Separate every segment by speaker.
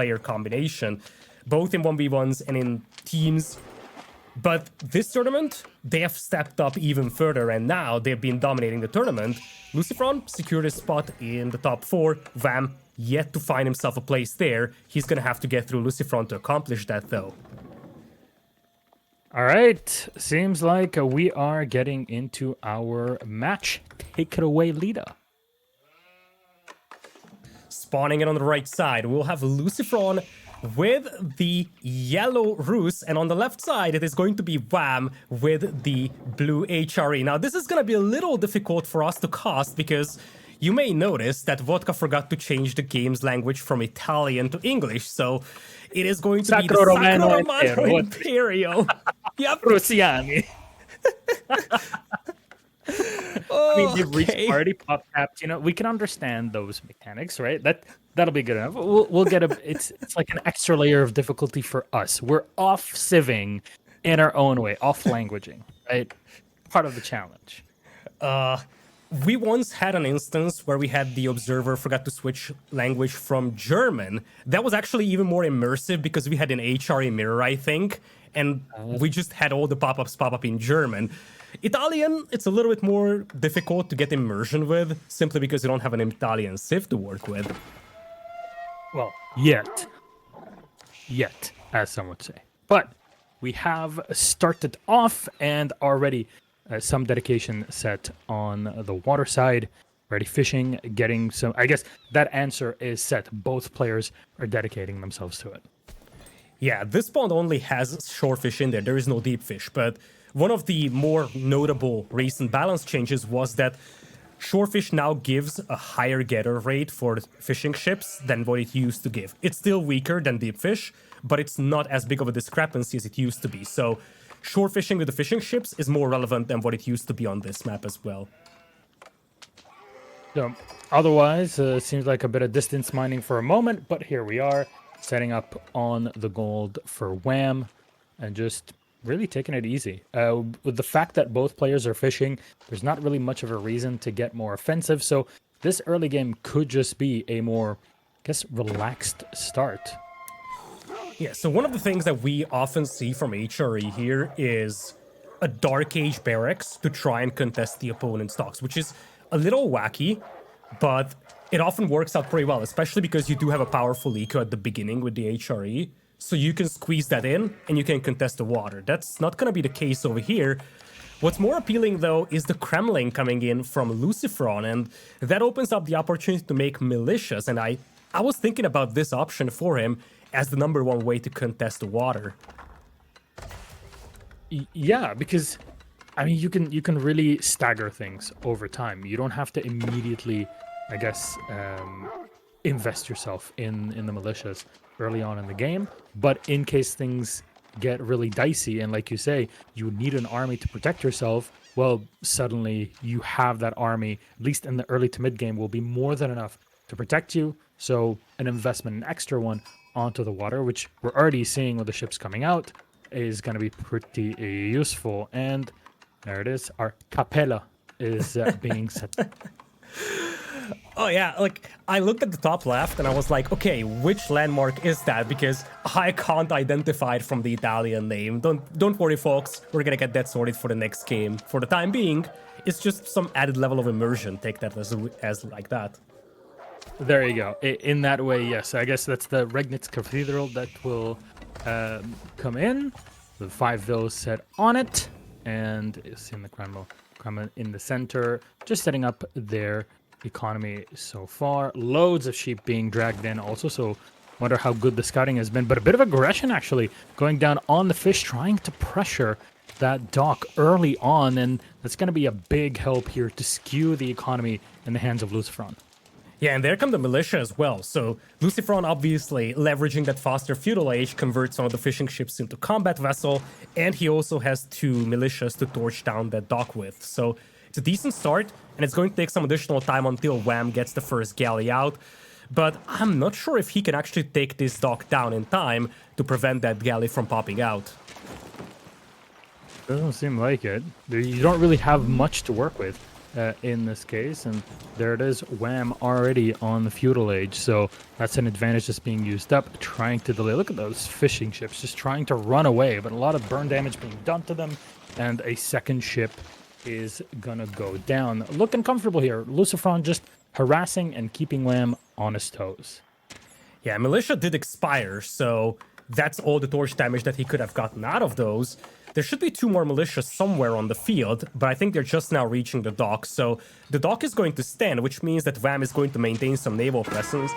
Speaker 1: player combination, both in 1v1s and in teams. But this tournament, they have stepped up even further, and now they've been dominating the tournament. LucifroN secured his spot in the top 4. Wam yet to find himself a place there. He's gonna have to get through LucifroN to accomplish that, though.
Speaker 2: All right, seems like we are getting into our match. Take it away, Lida.
Speaker 1: Spawning it on the right side, we'll have LucifroN with the yellow Rus, and on the left side it is going to be Wam with the blue HRE. Now this is going to be a little difficult for us to cast because you may notice that Vodka forgot to change the game's language from Italian to English, so it is going to be the Sacro Romano Imperio. Yep.
Speaker 2: Russiani. I mean, they've reached party pop caps. You know, we can understand those mechanics, right? That'll be good enough. We'll get a. It's like an extra layer of difficulty for us. We're off civing in our own way, off languaging, right? Part of the challenge.
Speaker 1: We once had an instance where we had the observer forgot to switch language from German. That was actually even more immersive because we had an HRE mirror, I think, and we just had all the pop-ups pop up in German. Italian, it's a little bit more difficult to get immersion with, simply because you don't have an Italian civ to work with.
Speaker 2: Well, yet, as some would say. But we have started off and already some dedication set on the water side. Already fishing, getting some. I guess that answer is set. Both players are dedicating themselves to it.
Speaker 1: Yeah, this pond only has shore fish in there. There is no deep fish. But one of the more notable recent balance changes was that shorefish now gives a higher getter rate for fishing ships than what it used to give. It's still weaker than deep fish, but it's not as big of a discrepancy as it used to be. So shore fishing with the fishing ships is more relevant than what it used to be on this map as well.
Speaker 2: So otherwise, seems like a bit of distance mining for a moment, but here we are, setting up on the gold for Wam, and just really taking it easy. With the fact that both players are fishing, there's not really much of a reason to get more offensive, so this early game could just be a more, I guess, relaxed start.
Speaker 1: Yeah, so one of the things that we often see from HRE here is a Dark Age barracks to try and contest the opponent's docks, which is a little wacky, but it often works out pretty well, especially because you do have a powerful eco at the beginning with the HRE. So you can squeeze that in, and you can contest the water. That's not going to be the case over here. What's more appealing, though, is the Kremlin coming in from LucifroN, and that opens up the opportunity to make militias, and I was thinking about this option for him as the #1 way to contest the water.
Speaker 2: Yeah, because, I mean, you can really stagger things over time. You don't have to immediately, I guess, invest yourself in the militias early on in the game, but in case things get really dicey and, like you say, you need an army to protect yourself, well, suddenly you have that army, at least in the early to mid game, will be more than enough to protect you. So an investment, an extra one onto the water, which we're already seeing with the ships coming out, is going to be pretty useful. And there it is, our Capella is being set.
Speaker 1: Oh yeah, like, I looked at the top left and I was like, okay, which landmark is that? Because I can't identify it from the Italian name. Don't worry, folks, we're gonna get that sorted for the next game. For the time being, it's just some added level of immersion. Take that as like that.
Speaker 2: There you go. In that way, yes. I guess that's the Regnitz Cathedral that will come in. The 5 villas set on it, and it's in the Kremlin in the center, just setting up their economy so far. Loads of sheep being dragged in also, so wonder how good the scouting has been, but a bit of aggression actually going down on the fish, trying to pressure that dock early on, and that's going to be a big help here to skew the economy in the hands of LucifroN.
Speaker 1: Yeah, and there come the militia as well. So LucifroN, obviously leveraging that faster feudal age, converts one of the fishing ships into combat vessel, and he also has 2 militias to torch down that dock with. So it's a decent start, and it's going to take some additional time until Wam gets the first galley out. But I'm not sure if he can actually take this dock down in time to prevent that galley from popping out.
Speaker 2: Doesn't seem like it. You don't really have much to work with. in this case. And there it is, Wham already on the feudal age. So that's an advantage that's being used up, trying to delay. Look at those fishing ships just trying to run away, but a lot of burn damage being done to them. And a second ship is gonna go down. Looking comfortable here. LucifroN just harassing and keeping Wham on his toes.
Speaker 1: Yeah, Militia did expire, so that's all the torch damage that he could have gotten out of those. There should be 2 more Militia somewhere on the field, but I think they're just now reaching the dock. So the dock is going to stand, which means that Wham is going to maintain some naval presence.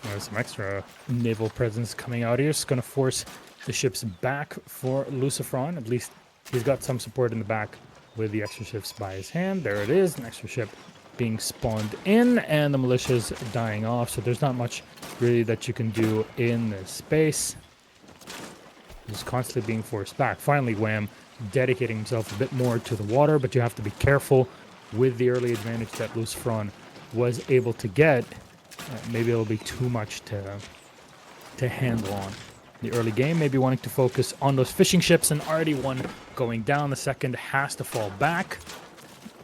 Speaker 2: There's some extra naval presence coming out here. It's going to force the ships back for LucifroN. At least he's got some support in the back with the extra ships by his hand. There it is, an extra ship being spawned in, and the militia's dying off. So there's not much really that you can do in this space. He's constantly being forced back. Finally, Wham dedicating himself a bit more to the water, but you have to be careful with the early advantage that LucifroN was able to get. Maybe it'll be too much to handle on the early game. Maybe wanting to focus on those fishing ships, and already one going down. The second has to fall back.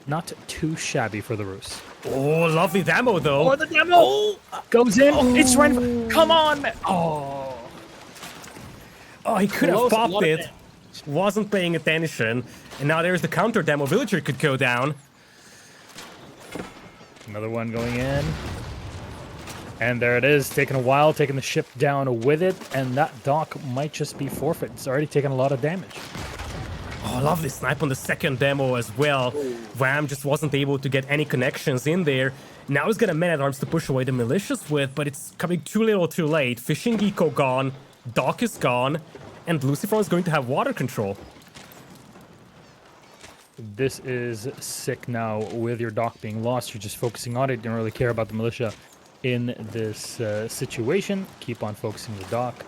Speaker 2: Not too shabby for the Rus.
Speaker 1: Oh, lovely demo, though.
Speaker 2: Oh, the demo goes in. Oh. It's right. Come on, man. Oh,
Speaker 1: he could have popped it. Wasn't paying attention. And now there's the counter demo. Villager could go down.
Speaker 2: Another one going in. And there it is, taking a while, taking the ship down with it, and that dock might just be forfeit. It's already taken a lot of damage.
Speaker 1: Oh, lovely snipe on the second demo as well. Wham just wasn't able to get any connections in there. Now he's got a man-at-arms to push away the militias with, but it's coming too little too late. Fishing Eco gone, dock is gone, and LucifroN is going to have water control.
Speaker 2: This is sick now with your dock being lost. You're just focusing on it. You don't really care about the militia in this situation. Keep on focusing the dock,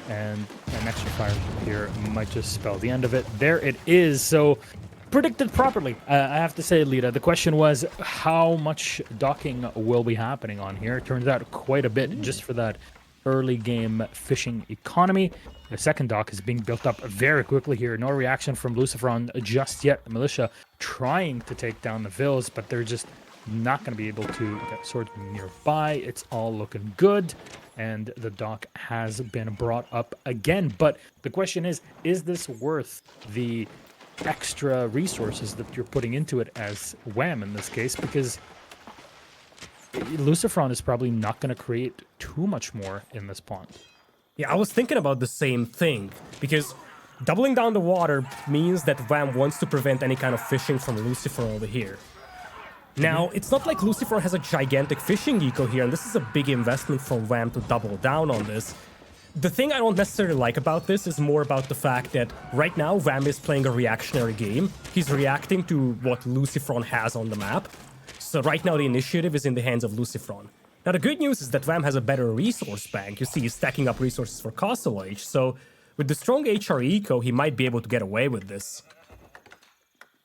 Speaker 2: and an extra fire here might just spell the end of it. There it is. So predicted properly, I have to say, Lita. The question was how much docking will be happening on here. It turns out quite a bit, just for that early game fishing economy. The second dock is being built up very quickly here. No reaction from LucifroN just yet. The militia trying to take down the vills, but they're just not going to be able to get swords nearby. It's all looking good, and the dock has been brought up again. But the question is this worth the extra resources that you're putting into it as Wham in this case? Because LucifroN is probably not going to create too much more in this pond.
Speaker 1: Yeah, I was thinking about the same thing, because doubling down the water means that Wham wants to prevent any kind of fishing from LucifroN over here. Now, it's not like LucifroN has a gigantic fishing eco here, and this is a big investment from Wham to double down on this. The thing I don't necessarily like about this is more about the fact that right now Wham is playing a reactionary game. He's reacting to what LucifroN has on the map. So right now the initiative is in the hands of LucifroN. Now the good news is that Wham has a better resource bank. You see, he's stacking up resources for Castle Age, so with the strong HR eco, he might be able to get away with this.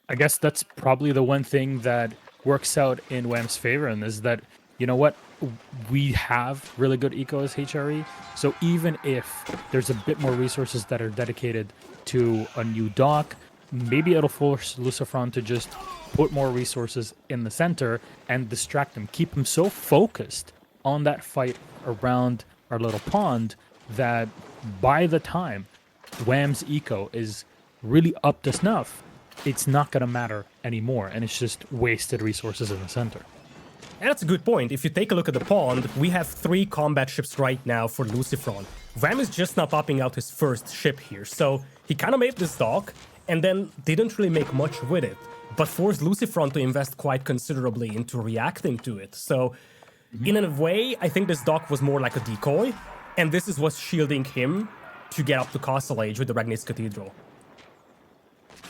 Speaker 2: I guess that's probably the one thing that works out in Wham's favor, and is that, you know what, we have really good eco as HRE, so even if there's a bit more resources that are dedicated to a new dock, maybe it'll force LucifroN to just put more resources in the center and distract them, keep them so focused on that fight around our little pond that by the time Wham's eco is really up to snuff, it's not going to matter anymore, and it's just wasted resources in the center.
Speaker 1: And that's a good point. If you take a look at the pond, we have 3 combat ships right now for LucifroN. Wham is just now popping out his first ship here, so he kind of made this dock, and then didn't really make much with it, but forced LucifroN to invest quite considerably into reacting to it. So, in a way, I think this dock was more like a decoy, and this is what's shielding him to get up to Castle Age with the Ragna's Cathedral.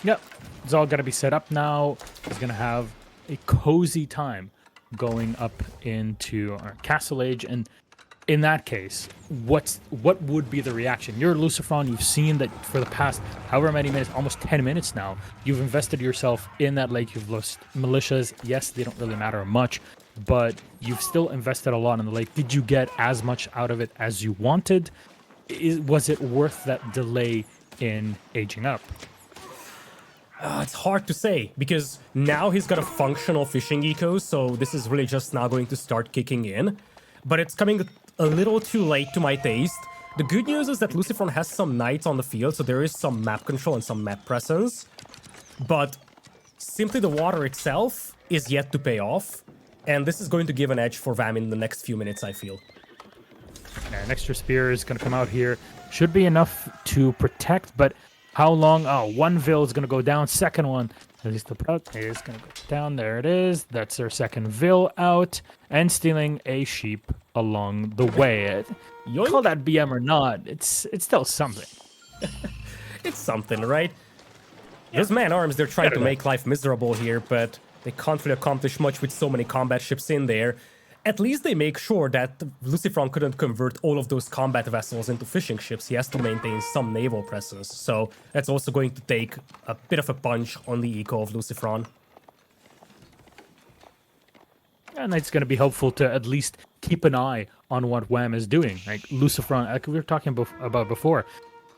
Speaker 2: Yep, it's all going to be set up now. He's going to have a cozy time going up into our Castle Age, and in that case, what would be the reaction? You're LucifroN, you've seen that for the past however many minutes, almost 10 minutes now, you've invested yourself in that lake, you've lost militias. Yes, they don't really matter much, but you've still invested a lot in the lake. Did you get as much out of it as you wanted? Was it worth that delay in aging up?
Speaker 1: It's hard to say, because now he's got a functional fishing eco, so this is really just now going to start kicking in. But it's coming a little too late to my taste. The good news is that LucifroN has some knights on the field, so there is some map control and some map presence. But simply the water itself is yet to pay off, and this is going to give an edge for Vam in the next few minutes, I feel.
Speaker 2: Yeah, an extra spear is going to come out here. Should be enough to protect, but how long? Oh, one Vil is going to go down. Second one, at least the product is going to go down. There it is. That's their second Vil out, and stealing a sheep along the way. You call that BM or not, it's still something.
Speaker 1: It's something, right? Those man-arms, they're trying to make life miserable here, but they can't really accomplish much with so many combat ships in there. At least they make sure that LucifroN couldn't convert all of those combat vessels into fishing ships. He has to maintain some naval presence, so that's also going to take a bit of a punch on the eco of LucifroN.
Speaker 2: And it's going to be helpful to at least keep an eye on what Wam is doing. Like LucifroN, like we were talking about before,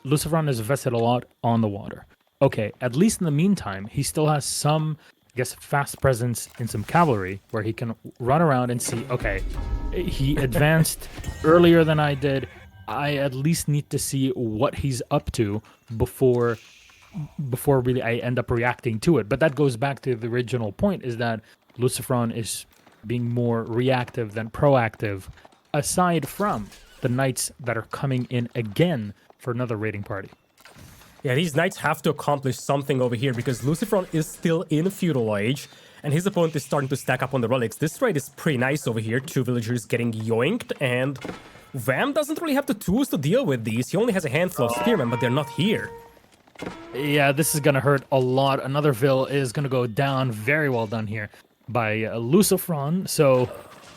Speaker 2: LucifroN is vested a lot on the water. Okay, at least in the meantime, he still has some, I guess, fast presence in some cavalry where he can run around and see, okay, he advanced earlier than I did. I at least need to see what he's up to before really I end up reacting to it. But that goes back to the original point, is that LucifroN is being more reactive than proactive, aside from the knights that are coming in again for another raiding party.
Speaker 1: Yeah, these knights have to accomplish something over here, because LucifroN is still in Feudal Age, and his opponent is starting to stack up on the relics. This raid is pretty nice over here. 2 villagers getting yoinked, and Vam doesn't really have the tools to deal with these. He only has a handful of spearmen, but they're not here.
Speaker 2: Yeah, this is going to hurt a lot. Another Vil is going to go down. Very well done here by LucifroN. So,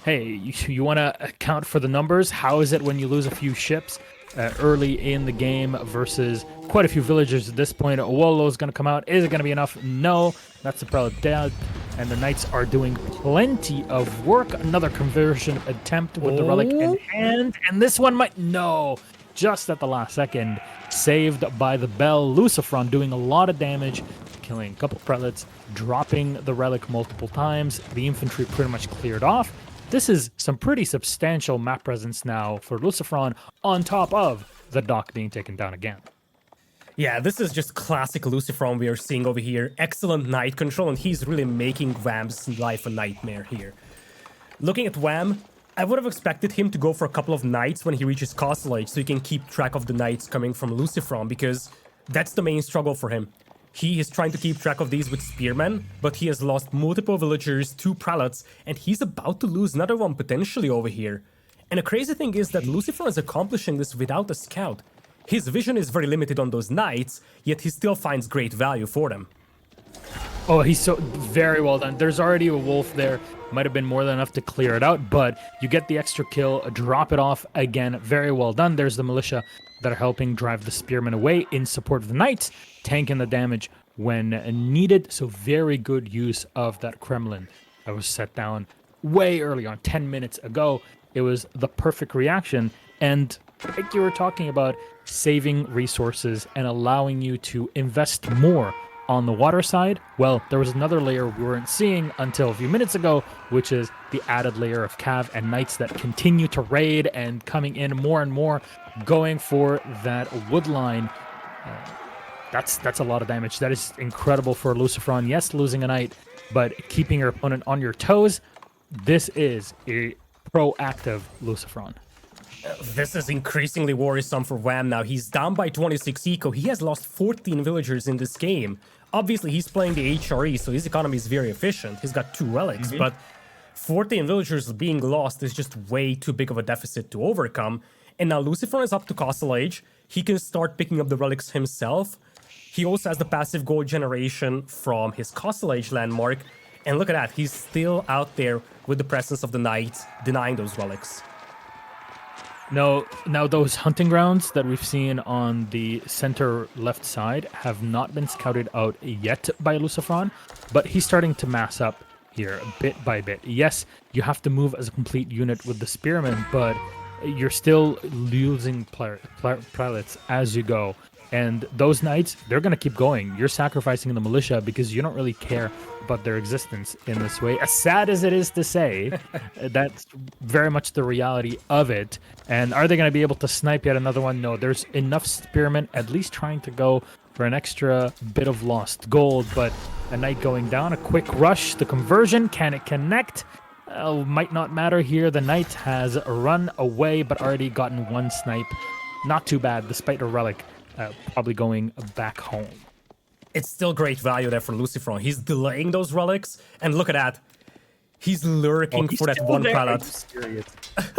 Speaker 2: hey, you want to account for the numbers? How is it when you lose a few ships early in the game versus quite a few villagers at this point? Wolo is going to come out. Is it going to be enough? No, that's a probably doubt. And the knights are doing plenty of work. Another conversion attempt with the relic in hand. And this one might... No, just at the last second. Saved by the bell. LucifroN doing a lot of damage, killing a couple prelates, dropping the relic multiple times. The infantry pretty much cleared off. This is some pretty substantial map presence now for LucifroN, on top of the dock being taken down again.
Speaker 1: Yeah, this is just classic LucifroN we are seeing over here. Excellent knight control, and he's really making Wam's life a nightmare here. Looking at Wam, I would have expected him to go for a couple of knights when he reaches Castle Age, so he can keep track of the knights coming from LucifroN, because that's the main struggle for him. He is trying to keep track of these with spearmen, but he has lost multiple villagers, 2 prelates, and he's about to lose another one potentially over here. And the crazy thing is that LucifroN is accomplishing this without a scout. His vision is very limited on those knights, yet he still finds great value for them.
Speaker 2: Oh, he's so very well done. There's already a wolf there. Might have been more than enough to clear it out, but you get the extra kill, drop it off again. Very well done. There's the militia that are helping drive the spearmen away in support of the knights, tanking the damage when needed. So very good use of that Kremlin that was set down way early on, 10 minutes ago. It was the perfect reaction. And like you were talking about, saving resources and allowing you to invest more on the water side. Well, there was another layer we weren't seeing until a few minutes ago, which is the added layer of cav and knights that continue to raid and coming in more and more, going for that wood line. That's a lot of damage. That is incredible for LucifroN. Yes, losing a knight, but keeping your opponent on your toes. This is a proactive LucifroN.
Speaker 1: This is increasingly worrisome for Wam now. He's down by 26 eco. He has lost 14 villagers in this game. Obviously, he's playing the HRE, so his economy is very efficient. He's got 2 relics, but 14 villagers being lost is just way too big of a deficit to overcome. And now LucifroN is up to Castle Age. He can start picking up the relics himself. He also has the passive gold generation from his Castle Age landmark. And look at that, he's still out there with the presence of the knights, denying those relics.
Speaker 2: Now those hunting grounds that we've seen on the center left side have not been scouted out yet by LucifroN, but he's starting to mass up here bit by bit. Yes, you have to move as a complete unit with the spearmen, but you're still losing prelates as you go. And those knights, they're going to keep going. You're sacrificing the militia because you don't really care about their existence in this way. As sad as it is to say, that's very much the reality of it. And are they going to be able to snipe yet another one? No, there's enough spearmen at least trying to go for an extra bit of lost gold. But a knight going down, a quick rush, the conversion, can it connect? Might not matter here. The knight has run away, but already gotten one snipe. Not too bad, despite a relic. Probably going back home.
Speaker 1: It's still great value there for Lucifron. He's delaying those relics, and look at that. He's lurking for that one pallet.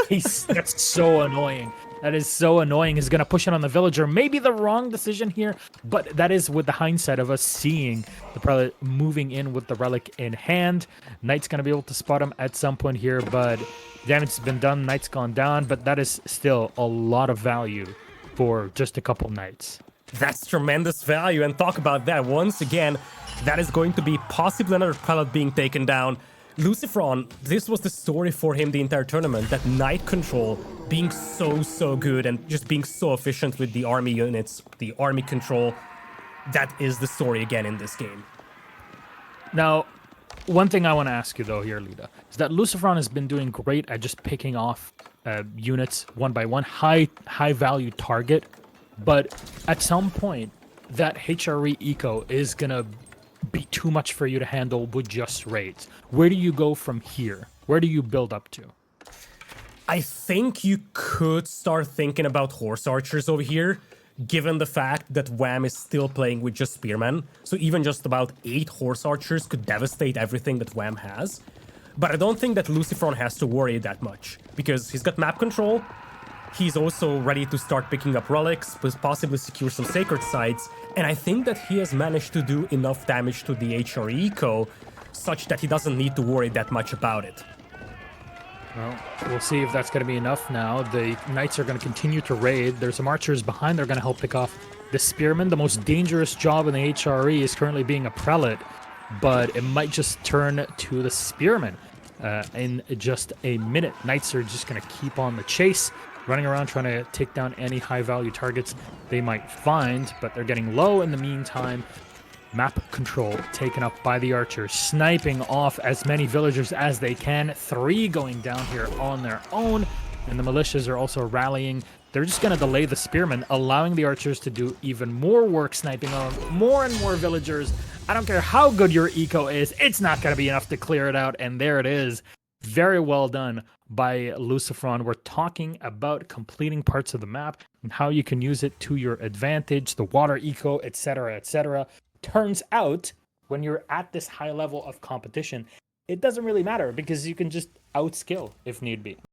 Speaker 2: That's so annoying. That is so annoying. He's going to push it on the villager. Maybe the wrong decision here, but that is with the hindsight of us seeing the prelate moving in with the relic in hand. Knight's going to be able to spot him at some point here, but damage has been done. Knight's gone down, but that is still a lot of value for just a couple knights.
Speaker 1: That's tremendous value, and talk about that. Once again, that is going to be possibly another pellet being taken down. Lucifron, this was the story for him the entire tournament, that knight control being so good and just being so efficient with the army units, the army control. That is the story again in this game.
Speaker 2: Now, one thing I want to ask you though here, Lida, is that Lucifron has been doing great at just picking off units one by one, high value target, but at some point that HRE eco is gonna be too much for you to handle with just raids. Where do you go from here? Where do you build up to?
Speaker 1: I think you could start thinking about horse archers over here, given the fact that Wam is still playing with just spearmen, so even just about 8 horse archers could devastate everything that Wam has. But I don't think that Lucifron has to worry that much, because he's got map control, he's also ready to start picking up relics, possibly secure some sacred sites, and I think that he has managed to do enough damage to the HRE eco, such that he doesn't need to worry that much about it.
Speaker 2: Well, we'll see if that's going to be enough now. The knights are going to continue to raid. There's some archers behind. They're going to help pick off the spearmen. The most dangerous job in the HRE is currently being a prelate, but it might just turn to the spearmen in just a minute. Knights are just going to keep on the chase, running around trying to take down any high-value targets they might find, but they're getting low in the meantime. Map control taken up by the archers, sniping off as many villagers as they can. 3 going down here on their own, and the militias are also rallying. They're just going to delay the spearmen, allowing the archers to do even more work, sniping on more and more villagers. I don't care how good your eco is, it's not going to be enough to clear it out, and there it is. Very well done by Lucifron. We're talking about completing parts of the map and how you can use it to your advantage, the water eco, etc., etc. Turns out, when you're at this high level of competition, it doesn't really matter because you can just outskill if need be.